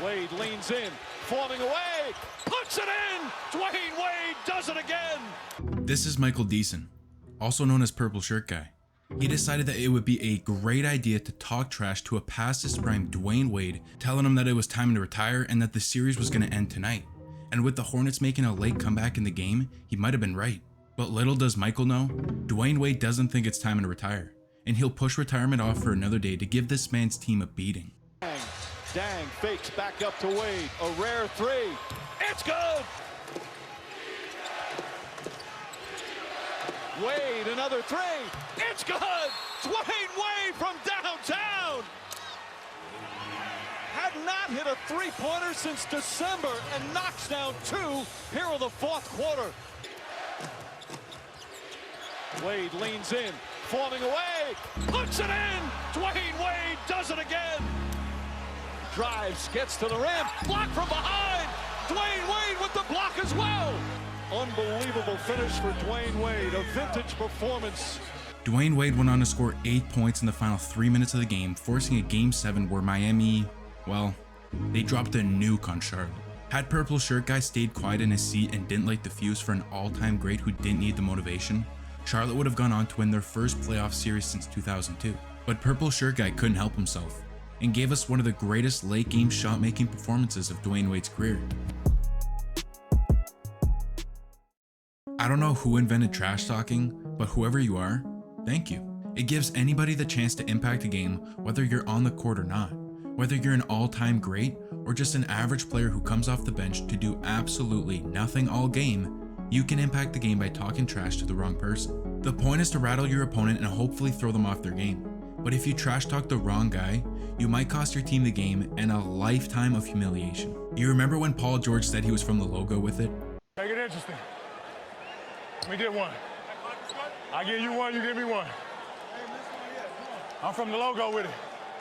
Wade leans in, forming away, puts it in! Dwayne Wade does it again! This is Michael Deason, also known as Purple Shirt Guy. He decided that it would be a great idea to talk trash to a past his prime Dwayne Wade, telling him that it was time to retire and that the series was going to end tonight. And with the Hornets making a late comeback in the game, he might have been right. But little does Michael know, Dwayne Wade doesn't think it's time to retire, and he'll push retirement off for another day to give this man's team a beating. Dang fakes back up to Wade, a rare three, it's good! Wade, another three, it's good! Dwayne Wade from downtown! Had not hit a three-pointer since December and knocks down two here in the fourth quarter. Wade leans in, forming away, puts it in! Dwayne Wade does it again! Drives, gets to the rim, block from behind! Dwayne Wade with the block as well! Unbelievable finish for Dwayne Wade, a vintage performance. Dwayne Wade went on to score 8 points in the final 3 minutes of the game, forcing a Game 7 where Miami, well, they dropped a nuke on Charlotte. Had Purple Shirt Guy stayed quiet in his seat and didn't light the fuse for an all-time great who didn't need the motivation, Charlotte would have gone on to win their first playoff series since 2002. But Purple Shirt Guy couldn't help himself, and gave us one of the greatest late-game shot-making performances of Dwayne Wade's career. I don't know who invented trash talking, but whoever you are, thank you. It gives anybody the chance to impact a game whether you're on the court or not. Whether you're an all-time great or just an average player who comes off the bench to do absolutely nothing all game, you can impact the game by talking trash to the wrong person. The point is to rattle your opponent and hopefully throw them off their game. But if you trash talk the wrong guy, you might cost your team the game and a lifetime of humiliation. You remember when Paul George said he was from the logo with it? Make it interesting. We get one. I give you one, you give me one. I'm from the logo with it.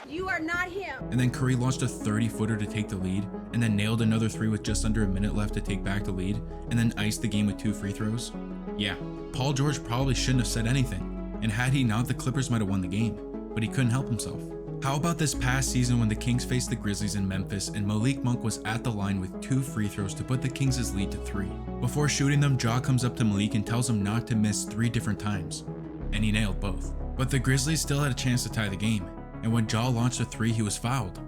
You are not him. And then Curry launched a 30-footer to take the lead, and then nailed another three with just under a minute left to take back the lead, and then iced the game with 2 free throws. Yeah, Paul George probably shouldn't have said anything, and had he not, the Clippers might have won the game, but he couldn't help himself. How about this past season when the Kings faced the Grizzlies in Memphis and Malik Monk was at the line with 2 free throws to put the Kings' lead to 3. Before shooting them, Ja comes up to Malik and tells him not to miss 3 different times, and he nailed both. But the Grizzlies still had a chance to tie the game, and when Ja launched a 3, he was fouled.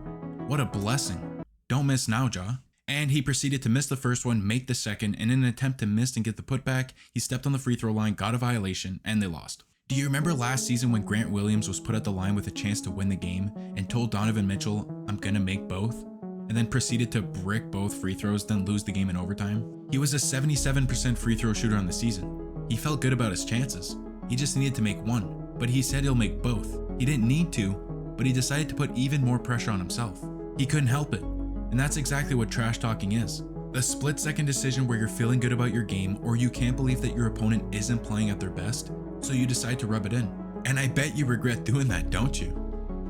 What a blessing. Don't miss now, Ja. And he proceeded to miss the first one, make the second, and in an attempt to miss and get the putback, he stepped on the free throw line, got a violation, and they lost. Do you remember last season when Grant Williams was put at the line with a chance to win the game and told Donovan Mitchell, "I'm gonna make both," and then proceeded to brick both free throws, then lose the game in overtime? He was a 77% free throw shooter on the season. He felt good about his chances. He just needed to make one, but he said he'll make both. He didn't need to, but he decided to put even more pressure on himself. He couldn't help it, and that's exactly what trash talking is. The split-second decision where you're feeling good about your game or you can't believe that your opponent isn't playing at their best, so you decide to rub it in. And I bet you regret doing that, don't you?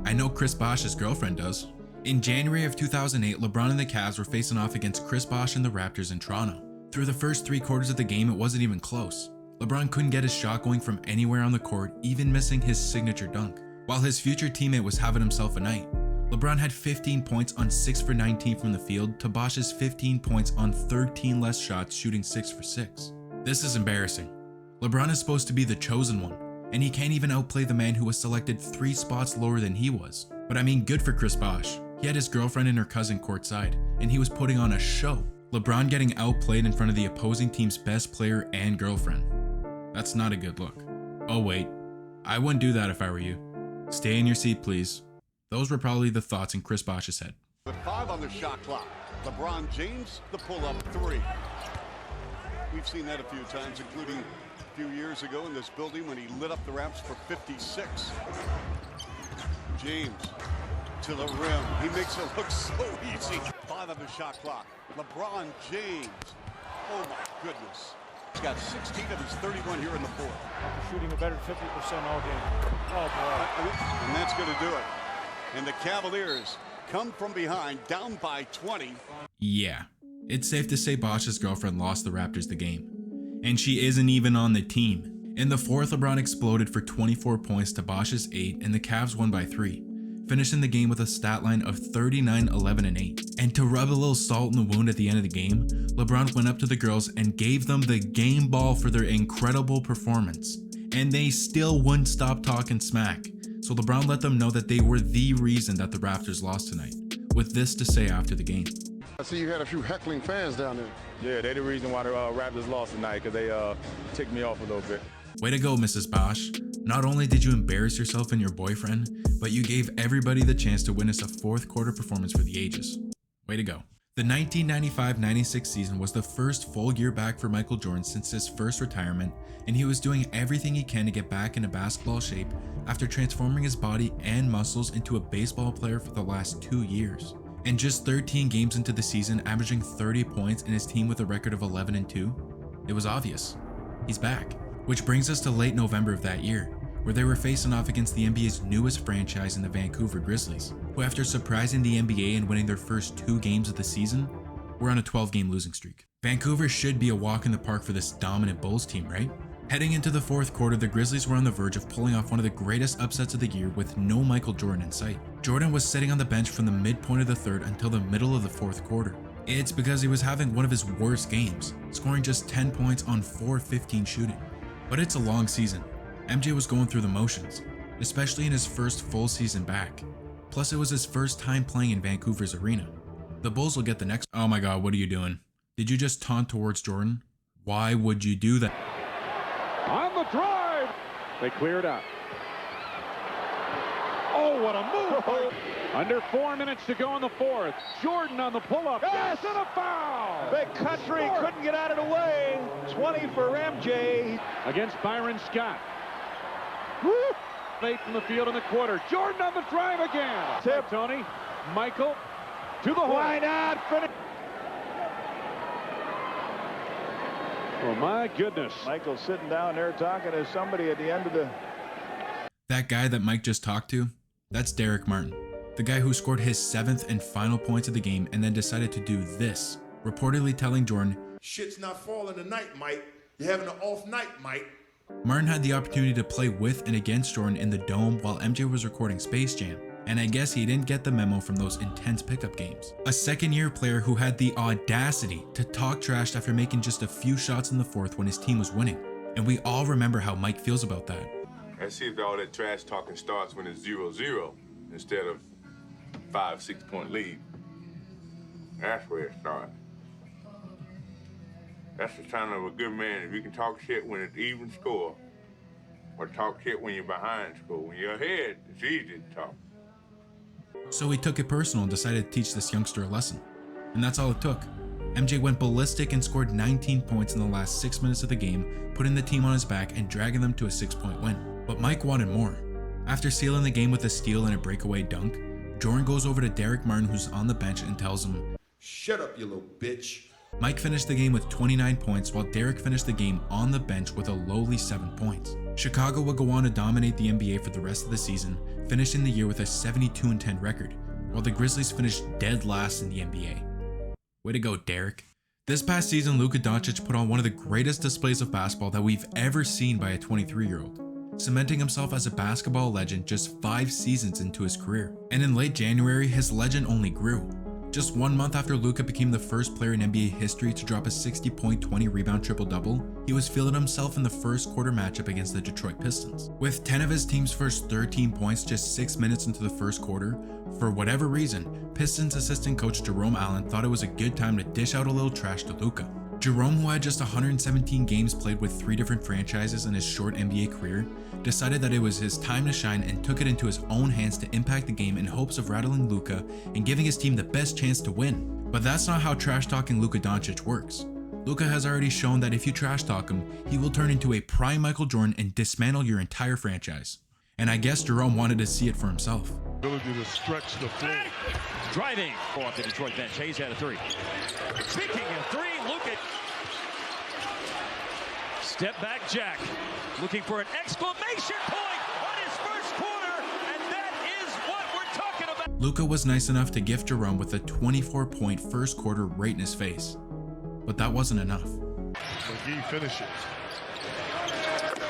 I know Chris Bosh's girlfriend does. In January of 2008, LeBron and the Cavs were facing off against Chris Bosh and the Raptors in Toronto. Through the first 3 quarters of the game, it wasn't even close. LeBron couldn't get his shot going from anywhere on the court, even missing his signature dunk. While his future teammate was having himself a night. LeBron had 15 points on 6 for 19 from the field to Bosh's 15 points on 13 less shots, shooting 6 for 6. This is embarrassing. LeBron is supposed to be the chosen one, and he can't even outplay the man who was selected 3 spots lower than he was. But I mean, good for Chris Bosh. He had his girlfriend and her cousin courtside, and he was putting on a show. LeBron getting outplayed in front of the opposing team's best player and girlfriend. That's not a good look. Oh wait, I wouldn't do that if I were you. Stay in your seat, please. Those were probably the thoughts in Chris Bosh's head. With 5 on the shot clock, LeBron James, the pull-up 3. We've seen that a few times, including a few years ago in this building when he lit up the Raps for 56. James to the rim. He makes it look so easy. 5 on the shot clock. LeBron James. Oh my goodness. He's got 16 of his 31 here in the fourth. Shooting a better 50% all game. Oh boy. And that's going to do it. And the Cavaliers come from behind, down by 20. Yeah, it's safe to say Bosh's girlfriend lost the Raptors the game. And she isn't even on the team. In the fourth, LeBron exploded for 24 points to Bosh's 8, and the Cavs won by 3, finishing the game with a stat line of 39, 11, and 8. And to rub a little salt in the wound at the end of the game, LeBron went up to the girls and gave them the game ball for their incredible performance. And they still wouldn't stop talking smack. So LeBron let them know that they were the reason that the Raptors lost tonight, with this to say after the game. I see you had a few heckling fans down there. Yeah, they're the reason why the Raptors lost tonight, because they ticked me off a little bit. Way to go, Mrs. Bosch. Not only did you embarrass yourself and your boyfriend, but you gave everybody the chance to witness a fourth quarter performance for the ages. Way to go. The 1995-96 season was the first full year back for Michael Jordan since his first retirement, and he was doing everything he can to get back into basketball shape after transforming his body and muscles into a baseball player for the last 2 years. And just 13 games into the season, averaging 30 points and his team with a record of 11-2, it was obvious. He's back. Which brings us to late November of that year, where they were facing off against the NBA's newest franchise in the Vancouver Grizzlies, who after surprising the NBA and winning their first 2 games of the season, were on a 12-game losing streak. Vancouver should be a walk in the park for this dominant Bulls team, right? Heading into the fourth quarter, the Grizzlies were on the verge of pulling off one of the greatest upsets of the year with no Michael Jordan in sight. Jordan was sitting on the bench from the midpoint of the third until the middle of the fourth quarter. It's because he was having one of his worst games, scoring just 10 points on 4-15 shooting. But it's a long season. MJ was going through the motions, especially in his first full season back. Plus it was his first time playing in Vancouver's arena. The Bulls will get the next— Oh my god, what are you doing? Did you just taunt towards Jordan? Why would you do that? On the drive. They clear it out. Oh, what a move. Under 4 minutes to go in the fourth. Jordan on the pull-up. Yes, and a foul. Big country couldn't get out of the way. 20 for MJ. Against Byron Scott. Woo! 8 from the field in the quarter. Jordan on the drive again. Tip, Tony. Michael to the hole. Why not finish? Oh, my goodness. Michael sitting down there talking to somebody at the end of the... That guy that Mike just talked to, that's Derek Martin. The guy who scored his 7th and final points of the game and then decided to do this, reportedly telling Jordan, "Shit's not falling tonight, Mike. You're having an off night, Mike." Martin had the opportunity to play with and against Jordan in the Dome while MJ was recording Space Jam, and I guess he didn't get the memo from those intense pickup games. A second-year player who had the audacity to talk trash after making just a few shots in the fourth when his team was winning. And we all remember how Mike feels about that. Let's see if all that trash talking starts when it's 0-0 instead of 5-6 point lead. That's where it starts. That's the sign of a good man. If you can talk shit when it's even score, or talk shit when you're behind score. When you're ahead, it's easy to talk. So he took it personal and decided to teach this youngster a lesson. And that's all it took. MJ went ballistic and scored 19 points in the last 6 minutes of the game, putting the team on his back and dragging them to a 6-point win. But Mike wanted more. After sealing the game with a steal and a breakaway dunk, Jordan goes over to Derek Martin, who's on the bench, and tells him, "Shut up, you little bitch." Mike finished the game with 29 points while Derek finished the game on the bench with a lowly 7 points. Chicago would go on to dominate the NBA for the rest of the season, finishing the year with a 72-10 record, while the Grizzlies finished dead last in the NBA. Way to go, Derek. This past season, Luka Doncic put on one of the greatest displays of basketball that we've ever seen by a 23-year-old, cementing himself as a basketball legend just 5 seasons into his career. And in late January, his legend only grew. Just 1 month after Luka became the first player in NBA history to drop a 60-point, 20-rebound triple-double, he was feeling himself in the first quarter matchup against the Detroit Pistons. With 10 of his team's first 13 points just 6 minutes into the first quarter, for whatever reason, Pistons assistant coach Jerome Allen thought it was a good time to dish out a little trash to Luka. Jerome, who had just 117 games played with 3 different franchises in his short NBA career, decided that it was his time to shine and took it into his own hands to impact the game in hopes of rattling Luka and giving his team the best chance to win. But that's not how trash-talking Luka Doncic works. Luka has already shown that if you trash-talk him, he will turn into a prime Michael Jordan and dismantle your entire franchise. And I guess Jerome wanted to see it for himself. Ability to stretch the floor. Driving off the Detroit bench. Hayes had a 3. Speaking of 3, Luka. Step back Jack. Looking for an exclamation point on his first quarter, and that is what we're talking about. Luka was nice enough to gift Jerome with a 24-point first quarter right in his face. But that wasn't enough. McGee finishes.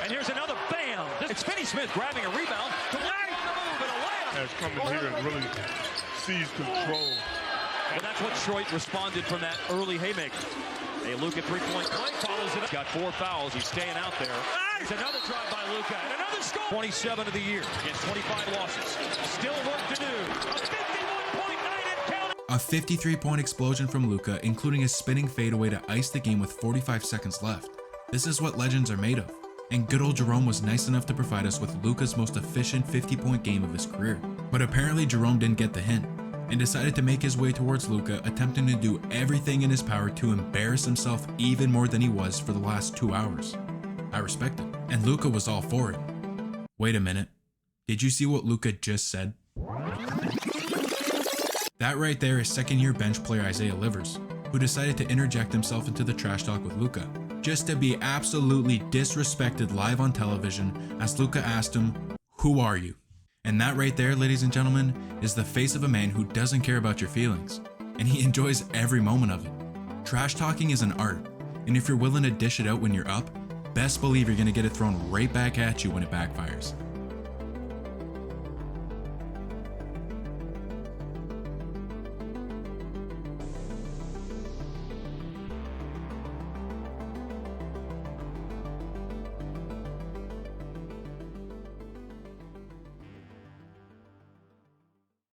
And here's another bam. It's Finney Smith grabbing a rebound. Delaying the move and a layup. Has come in here and really seized control Well, that's what Detroit responded from that early haymaker. A Luka three-point play follows it. Got 4 fouls. He's staying out there. There's another drive by Luka and another score. 27 of the year against 25 losses. Still work to do. A 51-point night and counting. A 53-point explosion from Luka, including a spinning fadeaway to ice the game with 45 seconds left. This is what legends are made of. And good old Jerome was nice enough to provide us with Luka's most efficient 50-point game of his career. But apparently Jerome didn't get the hint, and decided to make his way towards Luka, attempting to do everything in his power to embarrass himself even more than he was for the last 2 hours. I respect it, and Luka was all for it. Wait a minute, did you see what Luka just said? That right there is second-year bench player Isaiah Livers, who decided to interject himself into the trash talk with Luka, just to be absolutely disrespected live on television as Luka asked him, "Who are you?" And that right there, ladies and gentlemen, is the face of a man who doesn't care about your feelings, and he enjoys every moment of it. Trash talking is an art, and if you're willing to dish it out when you're up, best believe you're gonna get it thrown right back at you when it backfires.